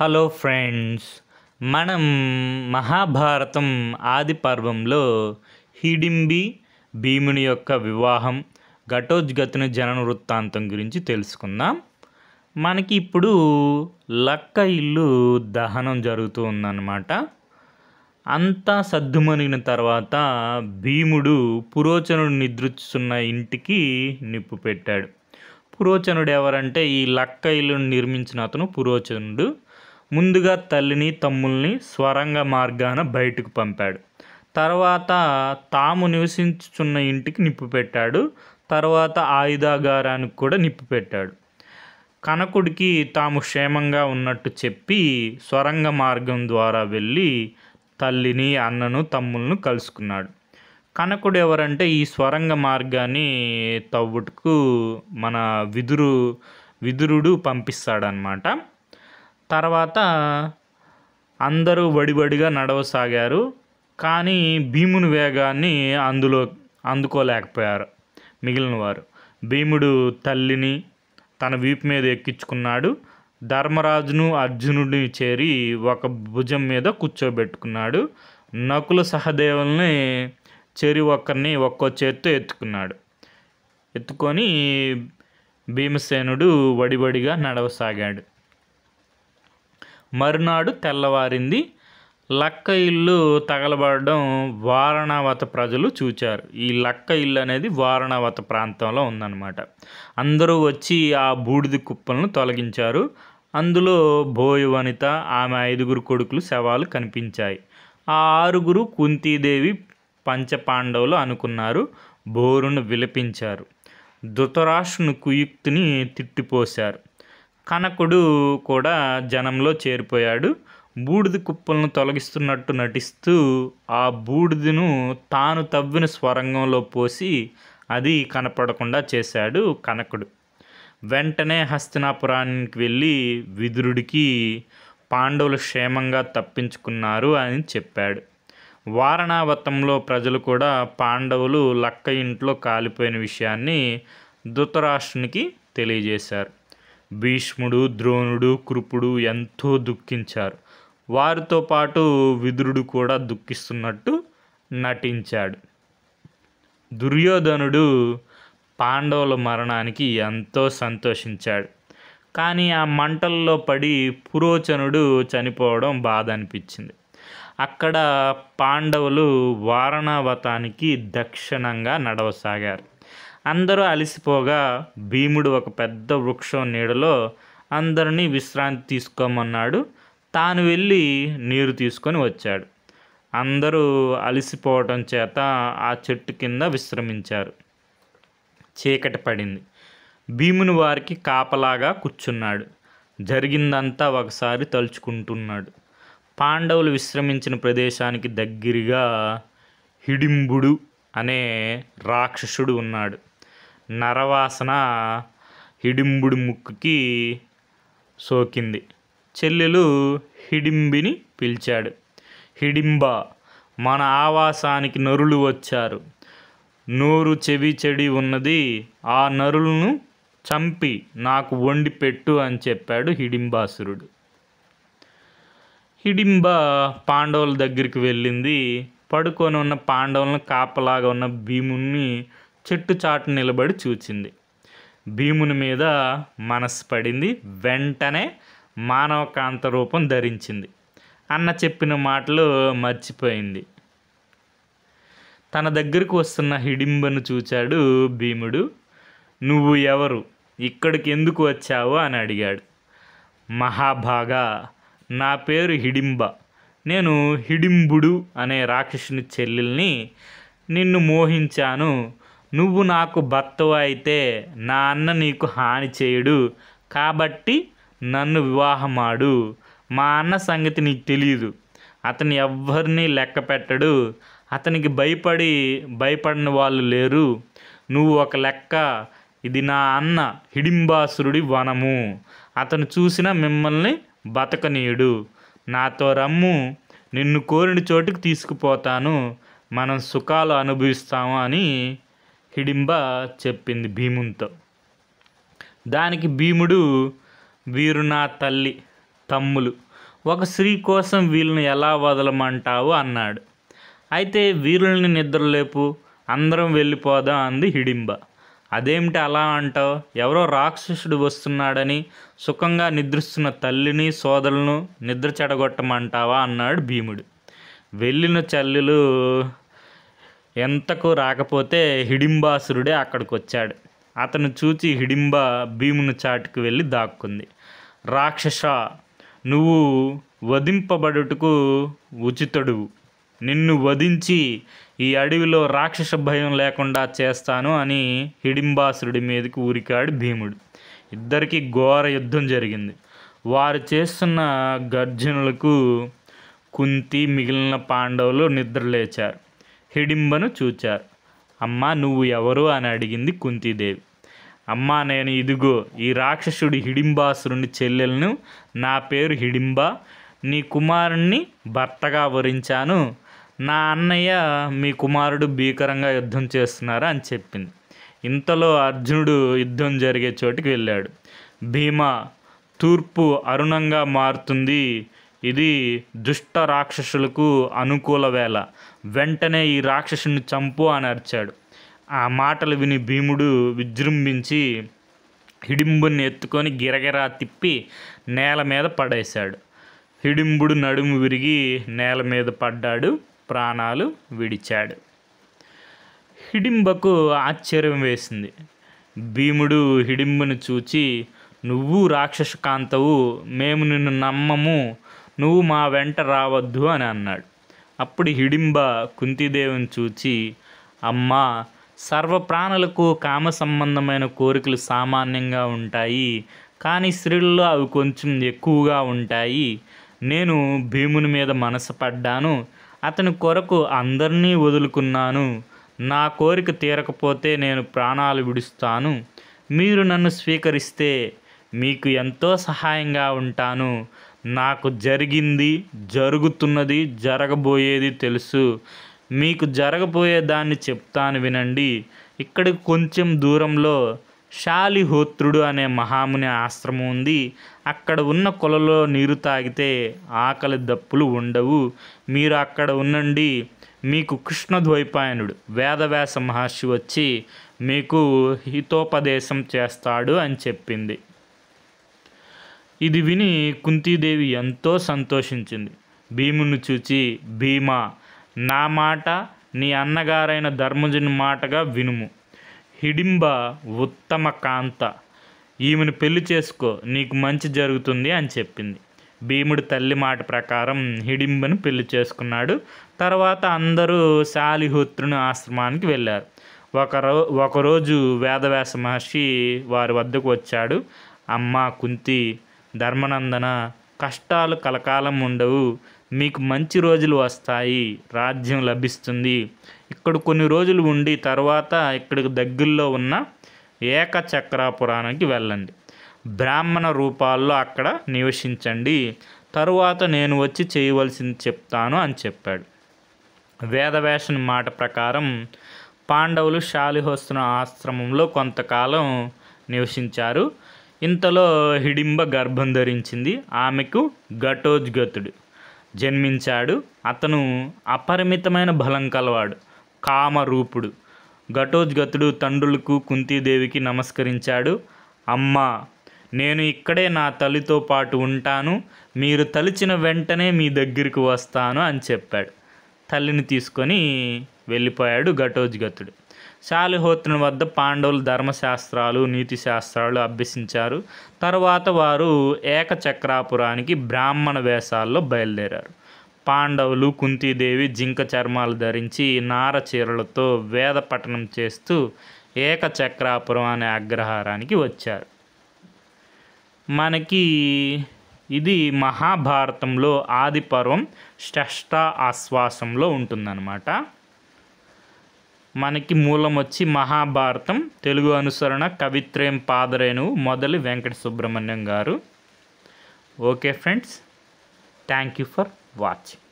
Hello friends, మనం మహాభారతం ఆది పర్వంలో హిడింబి భీముని యొక్క వివాహం ఘటోత్కచుని జనన వృత్తాంతం గురించి తెలుసుకుందాం. మనకి ఇప్పుడు లక్క ఇల్లు దహనం జరుగుతూ ఉందన్నమాట. అంతా సద్దుమణిగిన తర్వాత భీముడు పురోచనుడు నిద్రించుతున్న ఇంటికి నిప్పు పెట్టాడు. పురోచనుడు ఎవరంటే ఈ లక్క ఇల్లును నిర్మించిన అతను పురోచనుడు. ముందుగా తల్లిని తమ్ముల్ని స్వరంగ మార్గాన బయటకు పంపాడు. తర్వాత తాము నివసించుచున్న ఇంటికి నిప్పు పెట్టాడు. తర్వాత ఆయుధాగారానికి కూడా నిప్పు పెట్టాడు. కనకుడికి తాము క్షేమంగా ఉన్నట్టు చెప్పి స్వరంగ మార్గం ద్వారా వెళ్ళి తల్లిని అన్నను తమ్ములను కలుసుకున్నాడు. కనకుడు ఎవరంటే ఈ స్వరంగ మార్గాన్ని తవ్వుటకు మన విదురుడు పంపిస్తాడనమాట. తర్వాత అందరూ వడివడిగా నడవసాగారు. కానీ భీముని వేగాన్ని అందుకోలేకపోయారు మిగిలిన వారు. భీముడు తల్లిని తన వీపు మీద ఎక్కించుకున్నాడు. ధర్మరాజును అర్జునుడిని చేరి ఒక భుజం మీద కూర్చోబెట్టుకున్నాడు. నకుల సహదేవుల్ని చెరి ఒక్కరిని ఒక్కో చేత్తో ఎత్తుకొని భీమసేనుడు వడివడిగా నడవసాగాడు. మరునాడు తెల్లవారింది. లక్క ఇల్లు తగలబడడం వారణావత ప్రజలు చూచారు. ఈ లక్క ఇల్లు అనేది వారణావత ప్రాంతంలో ఉందన్నమాట. అందరూ వచ్చి ఆ బూడిద కుప్పలను తొలగించారు. అందులో బోయ వనిత, ఆమె 5 కొడుకులు శవాలు కనిపించాయి. ఆ 6 కుంతీదేవి పంచపాండవులు అనుకున్నారు. బోరును విలపించారు. ధృతరాష్ట్రుని కుయుక్తిని తిట్టిపోశారు. కనకుడు కూడా జనంలో చేరిపోయాడు. బూడిద కుప్పలను తొలగిస్తున్నట్టు నటిస్తూ ఆ బూడిదను తాను తవ్విన స్వరంగంలో పోసి అది కనపడకుండా చేశాడు కనకుడు. వెంటనే హస్తినాపురానికి వెళ్ళి విదురుడికి పాండవులు క్షేమంగా తప్పించుకున్నారు అని చెప్పాడు. వారణావతంలో ప్రజలు కూడా పాండవులు లక్క ఇంట్లో కాలిపోయిన విషయాన్ని ధృతరాష్ట్రునికి తెలియజేశారు. భీష్ముడు, ద్రోణుడు, కృపుడు ఎంతో దుఃఖించారు. వారితో పాటు విదురుడు కూడా దుఃఖిస్తున్నట్టు నటించాడు. దుర్యోధనుడు పాండవుల మరణానికి ఎంతో సంతోషించాడు. కానీ ఆ మంటల్లో పడి పురోచనుడు చనిపోవడం బాధ అనిపించింది. అక్కడ పాండవులు వారణావతానికి దక్షిణంగా నడవసాగారు. అందరూ అలసిపోగా భీముడు ఒక పెద్ద వృక్షం నీడలో అందరినీ విశ్రాంతి తీసుకోమన్నాడు. తాను వెళ్ళి నీరు తీసుకొని వచ్చాడు. అందరూ అలసిపోవటం చేత ఆ చెట్టు కింద విశ్రమించారు. చీకటి పడింది. భీముని వారికి కాపలాగా కూర్చున్నాడు. జరిగిందంతా ఒకసారి తలుచుకుంటున్నాడు. పాండవులు విశ్రమించిన ప్రదేశానికి దగ్గరగా హిడింబుడు అనే రాక్షసుడు ఉన్నాడు. నరవాసన హిడింబుడి ముక్కుకి సోకింది. చెల్లెలు హిడింబిని పిలిచాడు. హిడింబా, మన ఆవాసానికి నరులు వచ్చారు. నోరు చెవి చెడి ఉన్నది. ఆ నరులను చంపి నాకు వండి పెట్టు అని చెప్పాడు హిడింబాసురుడు. హిడింబ పాండవుల దగ్గరికి వెళ్ళింది. పడుకొని ఉన్న పాండవులను కాపలాగా ఉన్న భీముని చెట్టు చాటు నిలబడి చూచింది. భీముని మీద మనసు పడింది. వెంటనే మానవకాంత రూపం ధరించింది. అన్న చెప్పిన మాటలు మర్చిపోయింది. తన దగ్గరకు వస్తున్న హిడింబను చూచాడు భీముడు. నువ్వు ఎవరు? ఇక్కడికి ఎందుకు వచ్చావు అని అడిగాడు. మహాభాగా, నా పేరు హిడింబ. నేను హిడింబుడు అనే రాక్షసుని చెల్లెల్ని. నిన్ను మోహించాను. నువ్వు నాకు భర్తవు అయితే నా అన్న నీకు హాని చేయడు. కాబట్టి నన్ను వివాహమాడు. మా అన్న సంగతి నీకు తెలియదు. అతను ఎవ్వరినీ లెక్క పెట్టడు. అతనికి భయపడిన వాళ్ళు లేరు. నువ్వు ఒక లెక్క. ఇది నా అన్న హిడింబాసురుడి వనము. అతను చూసిన మిమ్మల్ని బతకనీయుడు. నాతో రమ్ము. నిన్ను కోరిన చోటుకు తీసుకుపోతాను. మనం సుఖాలు అనుభవిస్తాము అని హిడింబ చెప్పింది భీమునితో. దానికి భీముడు, వీరు నా తల్లి తమ్ములు, ఒక స్త్రీ కోసం వీళ్ళని ఎలా వదలమంటావు అన్నాడు. అయితే వీరుల్ని నిద్రలేపు, అందరం వెళ్ళిపోదాం అంది హిడింబ. అదేమిటి అలా అంటావు? ఎవరో రాక్షసుడు వస్తున్నాడని సుఖంగా నిద్రిస్తున్న తల్లిని సోదరులను నిద్ర చెడగొట్టమంటావా అన్నాడు భీముడు. వెళ్ళిన చెల్లెలు ఎంతకు రాకపోతే హిడింబాసురుడే అక్కడికి వచ్చాడు. అతను చూచి హిడింబ భీముని చాటుకు వెళ్ళి దాక్కుంది. రాక్షస, నువ్వు వధింపబడుటకు ఉచితుడు. నిన్ను వధించి ఈ అడవిలో రాక్షస భయం లేకుండా చేస్తాను అని హిడింబాసురుడి మీదకి ఊరికాడు భీముడు. ఇద్దరికి ఘోర యుద్ధం జరిగింది. వారు చేస్తున్న గర్జనలకు కుంతి మిగిలిన పాండవులు నిద్రలేచారు. హిడింబను చూచారు. అమ్మా, నువ్వు ఎవరు అని అడిగింది కుంతీదేవి. అమ్మా, నేను ఇదిగో ఈ రాక్షసుడి హిడింబాసురుని చెల్లెలను. నా పేరు హిడింబ. నీ కుమారుణ్ణి భర్తగా వరించాను. నా అన్నయ్య మీ కుమారుడు భీకరంగా యుద్ధం చేస్తున్నారు అని చెప్పింది. ఇంతలో అర్జునుడు యుద్ధం జరిగే చోటికి వెళ్ళాడు. భీమా, తూర్పు అరుణంగా మారుతుంది. ఇది దుష్ట రాక్షసులకు అనుకూల వేళ. వెంటనే ఈ రాక్షసుని చంపు అని అరిచాడు. ఆ మాటలు విని భీముడు విజృంభించి హిడింబుని ఎత్తుకొని గిరగిరా తిప్పి నేల మీద పడేశాడు. హిడింబుడు నడుము విరిగి నేల మీద పడ్డాడు, ప్రాణాలు విడిచాడు. హిడింబకు ఆశ్చర్యం వేసింది. భీముడు హిడింబుని చూచి, నువ్వు రాక్షస కాంతవు, మేము నిన్ను నమ్మము, నువ్వు మా వెంట రావద్దు అని అన్నాడు. అప్పుడు హిడింబ కుంతీదేవిని చూచి, అమ్మా, సర్వప్రాణులకు కామ సంబంధమైన కోరికలు సామాన్యంగా ఉంటాయి, కానీ స్త్రీల్లో అవి కొంచెం ఎక్కువగా ఉంటాయి. నేను భీముని మీద మనసు పడ్డాను. అతని కొరకు అందరినీ వదులుకున్నాను. నా కోరిక తీరకపోతే నేను ప్రాణాలు విడుస్తాను. మీరు నన్ను స్వీకరిస్తే మీకు ఎంతో సహాయంగా ఉంటాను. నాకు జరిగింది, జరుగుతున్నది, జరగబోయేది తెలుసు. మీకు జరగబోయే దాన్ని చెప్తాను వినండి. ఇక్కడికి కొంచెం దూరంలో శాలిహోత్రుడు అనే మహాముని ఆశ్రమం ఉంది. అక్కడ ఉన్న కొలలో నీరు తాగితే ఆకలి దప్పులు ఉండవు. మీరు అక్కడ ఉండండి. మీకు కృష్ణద్వైపాయనుడు వేదవ్యాస మహర్షి వచ్చి మీకు హితోపదేశం చేస్తాడు అని చెప్పింది. ఇది విని కుంతీదేవి ఎంతో సంతోషించింది. భీముని చూచి, భీమా, నా మాట నీ అన్నగారైన ధర్మజుని మాటగా వినుము. హిడింబ ఉత్తమ కాంత. ఈమెను పెళ్లి చేసుకో, నీకు మంచి జరుగుతుంది అని చెప్పింది. భీముడు తల్లి మాట ప్రకారం హిడింబను పెళ్లి చేసుకున్నాడు. తర్వాత అందరూ శాలిహోత్రుని ఆశ్రమానికి వెళ్ళారు. ఒకరోజు వేదవ్యాస మహర్షి వారి వద్దకు వచ్చాడు. అమ్మ కుంతి, ధర్మనందన, కష్టాలు కలకాలం ఉండవు. మీకు మంచి రోజులు వస్తాయి. రాజ్యం లభిస్తుంది. ఇక్కడ కొన్ని రోజులు ఉండి తర్వాత ఇక్కడికి దగ్గరలో ఉన్న ఏకచక్రాపురానికి వెళ్ళండి. బ్రాహ్మణ రూపాల్లో అక్కడ నివసించండి. తరువాత నేను వచ్చి చేయవలసింది చెప్తాను అని చెప్పాడు. వేదవ్యాసుని మాట ప్రకారం పాండవులు శాలిహోత్రుని ఆశ్రమంలో కొంతకాలం నివసించారు. ఇంతలో హిడింబ గర్భం ధరించింది. ఆమెకు ఘటోత్కచుడు జన్మించాడు. అతను అపరిమితమైన బలం కలవాడు, కామరూపుడు. ఘటోత్కచుడు తండ్రులకు కుంతీదేవికి నమస్కరించాడు. అమ్మా, నేను ఇక్కడే నా తల్లితో పాటు ఉంటాను. మీరు తలిచిన వెంటనే మీ దగ్గరికి వస్తాను అని చెప్పాడు. తల్లిని తీసుకొని వెళ్ళిపోయాడు ఘటోత్కచుడు. శాలిహోత్రుని వద్ద పాండవులు ధర్మశాస్త్రాలు, నీతి శాస్త్రాలు అభ్యసించారు. తర్వాత వారు ఏకచక్రాపురానికి బ్రాహ్మణ వేషాల్లో బయలుదేరారు. పాండవులు, కుంతీదేవి జింక చర్మాలు ధరించి నార చీరలతో వేద పఠనం చేస్తూ ఏకచక్రాపురం అనే అగ్రహారానికి వచ్చారు. మనకి ఇది మహాభారతంలో ఆది పర్వం షష్ఠ ఆశ్వాసంలో ఉంటుందన్నమాట. మనకి మూలం వచ్చి మహాభారతం. తెలుగు అనుసరణ కవిత్రయం పాదరేణువు మొదలు వెంకట సుబ్రహ్మణ్యం గారు. Okay friends, thank you for watching.